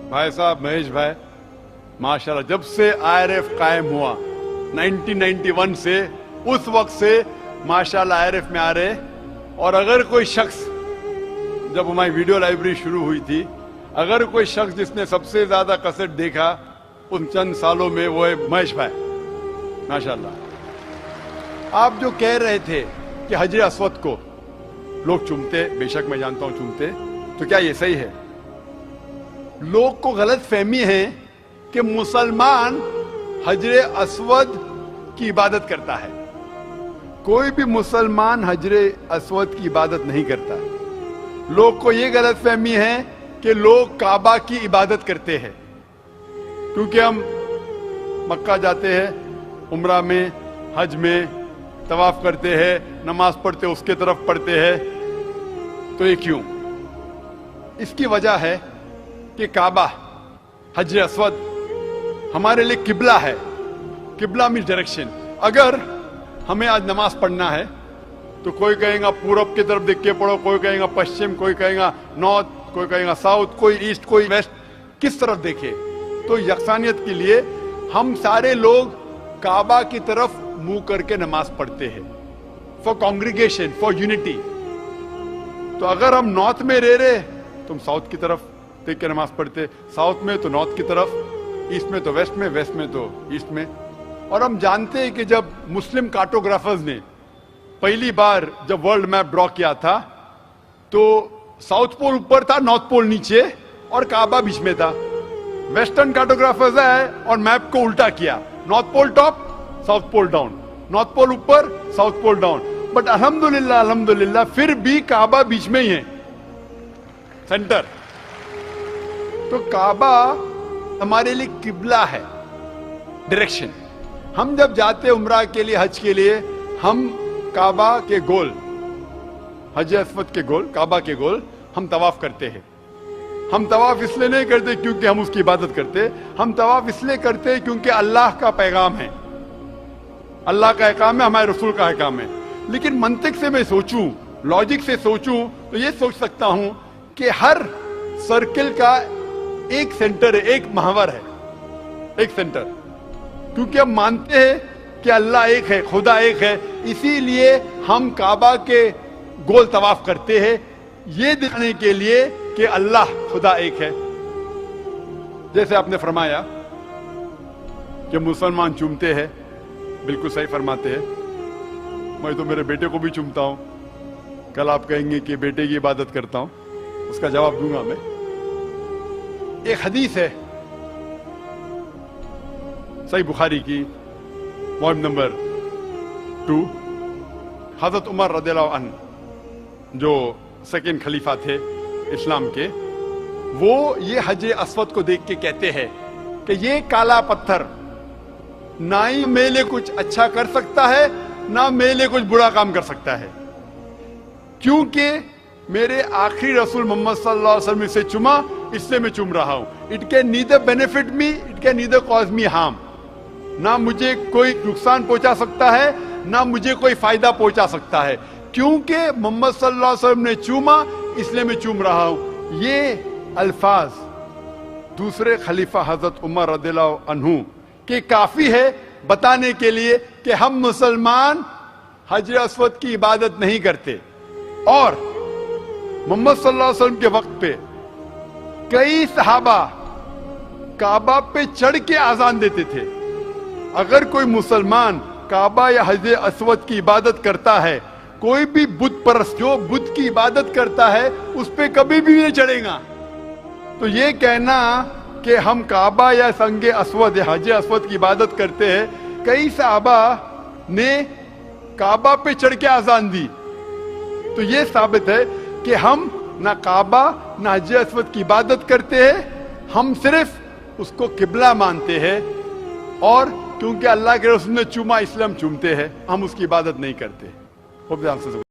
भाई साहब महेश भाई, माशाल्लाह जब से IRF कायम हुआ 1991 से, उस वक्त से माशाल्लाह IRF में आ रहे। और अगर कोई शख्स, जब हमारी वीडियो लाइब्रेरी शुरू हुई थी, अगर कोई शख्स जिसने सबसे ज्यादा कसट देखा उन चंद सालों में, वो है महेश भाई माशाल्लाह। आप जो कह रहे थे कि हजर अस्वद को लोग चूमते, बेशक मैं जानता हूं चूमते, तो क्या ये सही है? लोग को गलत फहमी है कि मुसलमान हजर अस्वद की इबादत करता है। कोई भी मुसलमान हजर अस्वद की इबादत नहीं करता। लोग को ये गलत फहमी है कि लोग काबा की इबादत करते हैं, क्योंकि हम मक्का जाते हैं, उम्रा में, हज में तवाफ करते हैं, नमाज पढ़ते, उसके तरफ पढ़ते हैं। तो ये क्यों? इसकी वजह है कि काबा, हजर अस्वद हमारे लिए किबला है। किबला मीन्स डायरेक्शन। अगर हमें आज नमाज पढ़ना है तो कोई कहेगा पूरब की तरफ देख के पढ़ो, कोई कहेगा पश्चिम, कोई कहेगा नॉर्थ, कोई कहेगा साउथ, कोई ईस्ट, कोई वेस्ट, किस तरफ देखे? तो यकसानियत के लिए हम सारे लोग काबा की तरफ मुंह करके नमाज पढ़ते हैं, फॉर कॉन्ग्रीगेशन, फॉर यूनिटी। तो अगर हम नॉर्थ में रह रहे तो हम साउथ की तरफ देख के नमाज पढ़ते, साउथ में तो नॉर्थ की तरफ, ईस्ट में तो वेस्ट में, वेस्ट में तो ईस्ट में। और हम जानते हैं कि जब मुस्लिम कार्टोग्राफर्स ने पहली बार जब वर्ल्ड मैप ड्रॉ किया था, तो साउथ पोल ऊपर था, नॉर्थ पोल नीचे, और काबा बीच में था। वेस्टर्न कार्टोग्राफर्स आए और मैप को उल्टा किया, north pole top, south pole down, north pole ऊपर, साउथ पोल डाउन। बट अल्हम्दुलिल्लाह, अल्हम्दुलिल्लाह फिर भी काबा बीच में ही है, सेंटर। तो काबा हमारे लिए किबला है, डायरेक्शन। हम जब जाते उम्रा के लिए, हज के लिए, हम काबा के गोल, हजर अस्वद के गोल, काबा के गोल हम तवाफ करते हैं। हम तवाफ इसलिए नहीं करते क्योंकि हम उसकी इबादत करते, हम तवाफ इसलिए करते क्योंकि अल्लाह का पैगाम है, अल्लाह का अहकाम है, हमारे रसूल का अहकाम है। लेकिन मंतिक से मैं सोचूं, लॉजिक से सोचूं, तो ये सोच सकता हूं कि हर सर्किल का एक सेंटर है, एक महवर है, एक सेंटर। क्योंकि हम मानते हैं कि अल्लाह एक है, खुदा एक है, इसीलिए हम काबा के गोल तवाफ करते हैं, ये दिखाने के लिए कि अल्लाह खुदा एक है। जैसे आपने फरमाया कि मुसलमान चूमते हैं, बिल्कुल सही फरमाते हैं। मैं तो मेरे बेटे को भी चूमता हूं। कल आप कहेंगे कि बेटे की इबादत करता हूं, उसका जवाब दूंगा मैं। एक हदीस है सही बुखारी की, पॉइंट नंबर 2, हजरत उमर रज़ियल्लाहु अन्हु जो सेकंड खलीफा थे इस्लाम के, वो ये हजर अस्वद को देख के कहते हैं कि ये काला पत्थर ना ही मेरे लिए कुछ अच्छा कर सकता है, ना मेरे लिए कुछ बुरा काम कर सकता है, क्योंकि मेरे आखिरी रसूल मोहम्मद सल्लल्लाहु अलैहि वसल्लम से चुमा, इससे मैं चुम रहा हूं। It can neither benefit me, it can neither cause me harm. ना मुझे कोई नुकसान पहुंचा सकता है, ना मुझे कोई फायदा पहुंचा सकता है, क्योंकि मोहम्मद सल्लल्लाहु अलैहि वसल्लम ने चूमा, इसलिए मैं चूम रहा हूं। ये अल्फाज दूसरे खलीफा हजरत उमर रज़ियल्लाहु अन्हु के काफी है बताने के लिए कि हम मुसलमान हजर अस्वद की इबादत नहीं करते। और मोहम्मद सल्लल्लाहु अलैहि वसल्लम के वक्त पे कई सहाबा काबा पे चढ़ के आजान देते थे। अगर कोई मुसलमान काबा या हजर अस्वद की इबादत करता है, कोई भी बुत परस्त जो बुत की इबादत करता है, उस पे कभी भी नहीं चढ़ेगा। तो ये कहना कि हम काबा या संगे अस्वद या हजर अस्वद की इबादत करते हैं, कई सहाबा ने काबा पे चढ़ के आजान दी। तो ये साबित है कि हम ना काबा ना हजर अस्वद की इबादत करते हैं, हम सिर्फ उसको किबला मानते हैं। और क्योंकि अल्लाह के रसूल ने चूमा, इसलिए हम चूमते हैं, हम उसकी इबादत नहीं करते। खूब ध्यान से